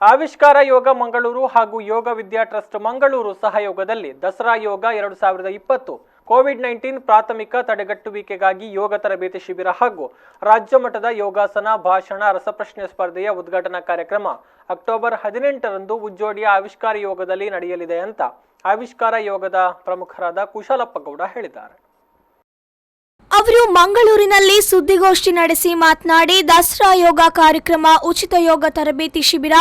ಆವಿಷ್ಕಾರ ಯೋಗ ಮಂಗಳೂರು ಹಾಗೂ ಯೋಗ ವಿದ್ಯಾ ಟ್ರಸ್ಟ್ ಮಂಗಳೂರು ಸಹಯೋಗದಲ್ಲಿ ದಸರಾ ಯೋಗ 2020 ಕೋವಿಡ್-19 ಪ್ರಾಥಮಿಕ ತಡೆಗಟ್ಟುವಿಕೆಗಾಗಿ ಯೋಗ ತರಬೇತಿ ಶಿಬಿರ ಹಾಗೂ ರಾಜ್ಯ ಮಟ್ಟದ ಯೋಗಾಸನ ಭಾಷಣ ರಸಪ್ರಶ್ನೆ ಸ್ಪರ್ಧೆಯ ಉದ್ಘಾಟನಾ ಕಾರ್ಯಕ್ರಮ ಅಕ್ಟೋಬರ್ 18ರಂದು ಉಜ್ಜೋಡಿಯ ಆವಿಷ್ಕಾರ ಯೋಗದಲ್ಲಿ ನಡೆಯಲಿದೆ ಅಂತ ಆವಿಷ್ಕಾರ ಯೋಗದ ಪ್ರಮುಖರಾದ ಕುಶಲಪ್ಪ ಗೌಡ ಹೇಳಿದ್ದಾರೆ. ಅವರು ಮಂಗಳೂರಿನಲ್ಲಿ ಸುದ್ದಿಗೋಷ್ಠಿ ನಡೆಸಿ ಮಾತನಾಡಿ ದಸರಾ ಯೋಗ ಕಾರ್ಯಕ್ರಮ, ಉಚಿತ ಯೋಗ ತರಬೇತಿ ಶಿಬಿರ,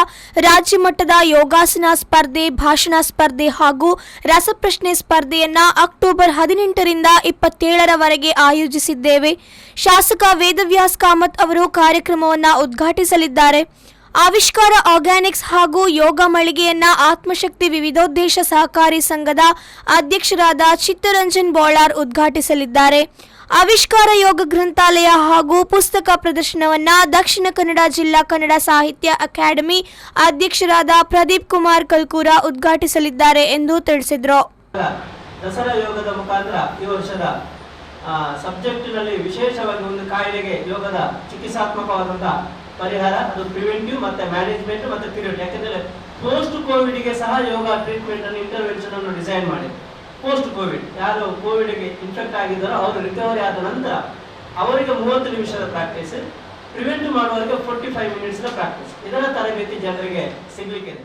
ರಾಜ್ಯ ಮಟ್ಟದ ಯೋಗಾಸನ ಸ್ಪರ್ಧೆ, ಭಾಷಣ ಸ್ಪರ್ಧೆ ಹಾಗೂ ರಸಪ್ರಶ್ನೆ ಸ್ಪರ್ಧೆಯನ್ನ ಅಕ್ಟೋಬರ್ 18ರಿಂದ 27ರವರೆಗೆ ಆಯೋಜಿಸಿದ್ದೇವೆ. ಶಾಸಕ ವೇದವ್ಯಾಸ್ ಕಾಮತ್ ಅವರು ಕಾರ್ಯಕ್ರಮವನ್ನು ಉದ್ಘಾಟಿಸಲಿದ್ದಾರೆ. ಆವಿಷ್ಕಾರ ಆರ್ಗ್ಯಾನಿಕ್ಸ್ ಹಾಗೂ ಯೋಗ ಮಳಿಗೆಯನ್ನ ಆತ್ಮಶಕ್ತಿ ವಿವಿಧೋದ್ದೇಶ ಸಹಕಾರಿ ಸಂಘದ ಅಧ್ಯಕ್ಷರಾದ ಚಿತ್ತರಂಜನ್ ಬೋಳಾರ್ ಉದ್ಘಾಟಿಸಲಿದ್ದಾರೆ. ಆವಿಷ್ಕಾರ ಯೋಗ ಗ್ರಂಥಾಲಯ ಹಾಗೂ ಪುಸ್ತಕ ಪ್ರದರ್ಶನವನ್ನು ದಕ್ಷಿಣ ಕನ್ನಡ ಜಿಲ್ಲಾ ಕನ್ನಡ ಸಾಹಿತ್ಯ ಅಕಾಡೆಮಿ ಅಧ್ಯಕ್ಷರಾದ ಪ್ರದೀಪ್ ಕುಮಾರ್ ಕಲ್ಕೂರ ಉದ್ಘಾಟಿಸಲಿದ್ದಾರೆ ಎಂದು ತಿಳಿಸಿದರು. ದಸರಾ ಯೋಗದ ಮುಖಾಂತರ ಈ ವರ್ಷದ ಸಬ್ಜೆಕ್ಟ್ನಲ್ಲಿ ವಿಶೇಷವಾಗಿ ಒಂದು ಕಾಯಿಲೆಗೆ ಯೋಗದ ಚಿಕಿತ್ಸಾತ್ಮಕವಾದಂತಹ ಪರಿಹಾರ, ಅದು ಪ್ರಿವೆಂಟಿವ್ ಮತ್ತೆ ಮ್ಯಾನೇಜ್ಮೆಂಟ್ ಮತ್ತೆ ಥಿಯರಿ. ಯಾಕಂದ್ರೆ ಪೋಸ್ಟ್ ಕೋವಿಡ್ಗೆ ಸಹ ಯೋಗ ಟ್ರೀಟ್ಮೆಂಟ್ ಅನ್ನು ಇಂಟರ್ವೆನ್ಷನ್ ಅನ್ನು ಡಿಸೈನ್ ಮಾಡಿದೆ. ಪೋಸ್ಟ್ ಕೋವಿಡ್ ಯಾರು ಕೋವಿಡ್ಗೆ ಇನ್ಫೆಕ್ಟ್ ಆಗಿದ್ದಾರೋ ಅವರು ರಿಕವರಿ ಆದ ನಂತರ ಅವರಿಗೆ 30 ನಿಮಿಷದ ಪ್ರಾಕ್ಟೀಸ್, ಪ್ರಿವೆಂಟ್ ಮಾಡುವವರಿಗೆ 45 ಮಿನಿಟ್ಸ್ನ ಪ್ರಾಕ್ಟೀಸ್, ಇದರ ತರಬೇತಿ ಜನರಿಗೆ ಸಿಗಲಿಕ್ಕಿದೆ.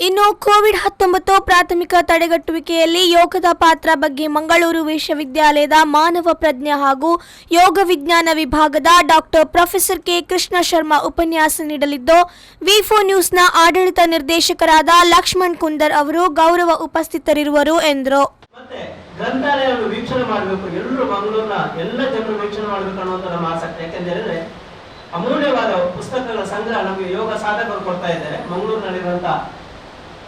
ಇನ್ನು ಕೋವಿಡ್-19 ಪ್ರಾಥಮಿಕ ತಡೆಗಟ್ಟುವಿಕೆಯಲ್ಲಿ ಯೋಗದ ಪಾತ್ರ ಬಗ್ಗೆ ಮಂಗಳೂರು ವಿಶ್ವವಿದ್ಯಾಲಯದ ಮಾನವ ಪ್ರಜ್ಞೆ ಹಾಗೂ ಯೋಗ ವಿಜ್ಞಾನ ವಿಭಾಗದ ಪ್ರೊಫೆಸರ್ ಕೆ ಕೃಷ್ಣ ಶರ್ಮಾ ಉಪನ್ಯಾಸ ನೀಡಲಿದ್ದು, ವಿ4 ನ್ಯೂಸ್ನ ಆಡಳಿತ ನಿರ್ದೇಶಕರಾದ ಲಕ್ಷ್ಮಣ್ ಕುಂದರ್ ಅವರು ಗೌರವ ಉಪಸ್ಥಿತರಿರುವರು ಎಂದರು. ಮತ್ತೆ ಗ್ರಂಥಾಲಯವನ್ನು ವೀಕ್ಷಣೆ ಮಾಡಬೇಕು, ಎಲ್ಲರೂ ಮಂಗಳೂರಿನ ಎಲ್ಲ ಜನರು ವೀಕ್ಷಣೆ ಮಾಡಬೇಕು ಅನ್ನುವಂಥ ನಮ್ಮ ಆಸಕ್ತಿ. ಯಾಕೆಂದರೆ ಅಮೂಲ್ಯವಾದ ಪುಸ್ತಕಗಳ ಸಂಗ್ರಹ ನಮಗೆ ಯೋಗ ಸಾಧಕರು ಕೊಡ್ತಾ ಇದ್ದಾರೆ. ಮಂಗಳೂರಿನಲ್ಲಿರುವಂತಹ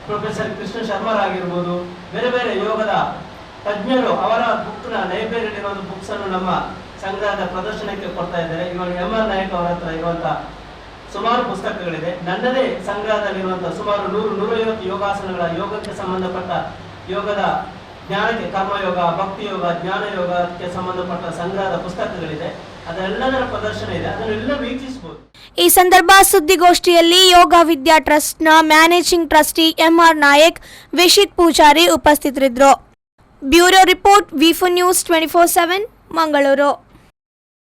ಪ್ರೊಫೆಸರ್ ಕೃಷ್ಣ ಶರ್ಮಾ ಆಗಿರ್ಬೋದು, ಬೇರೆ ಬೇರೆ ಯೋಗದ ತಜ್ಞರು ಅವರ ಬುಕ್ನ ಲೈಬ್ರರಿಯಲ್ಲಿರುವ ಬುಕ್ಸ್ ಅನ್ನು ನಮ್ಮ ಸಂಗ್ರಹದ ಪ್ರದರ್ಶನಕ್ಕೆ ಕೊಡ್ತಾ ಇದ್ದಾರೆ. ಇವಾಗ MR ನಾಯಕ್ ಅವರ ಹತ್ರ ಇರುವಂತಹ ಸುಮಾರು ಪುಸ್ತಕಗಳಿದೆ. ನನ್ನದೇ ಸಂಗ್ರಹದಲ್ಲಿರುವಂತಹ ಸುಮಾರು 100-150 ಯೋಗಾಸನಗಳ ಯೋಗಕ್ಕೆ ಸಂಬಂಧಪಟ್ಟ ಯೋಗದ ಜ್ಞಾನಕ್ಕೆ, ಕರ್ಮಯೋಗ, ಭಕ್ತಿ ಯೋಗ, ಜ್ಞಾನ ಯೋಗಕ್ಕೆ ಸಂಬಂಧಪಟ್ಟ ಸಂಗ್ರಹದ ಪುಸ್ತಕಗಳಿದೆ. ಅದೆಲ್ಲದರ ಪ್ರದರ್ಶನ ಇದೆ, ಅದನ್ನೆಲ್ಲ ವೀಕ್ಷಿಸಬಹುದು. ಈ ಸಂದರ್ಭ ಸುದ್ದಿಗೋಷ್ಠಿಯಲ್ಲಿ ಯೋಗ ವಿದ್ಯಾ ಟ್ರಸ್ಟ್ನ managing trustee MR Nayak, Vishith Poojary ಉಪಸ್ಥಿತರಿದ್ದರು. ಬ್ಯೂರೋ ರಿಪೋರ್ಟ್, ವಿ4 ನ್ಯೂಸ್ 24/7 ಮಂಗಳೂರು.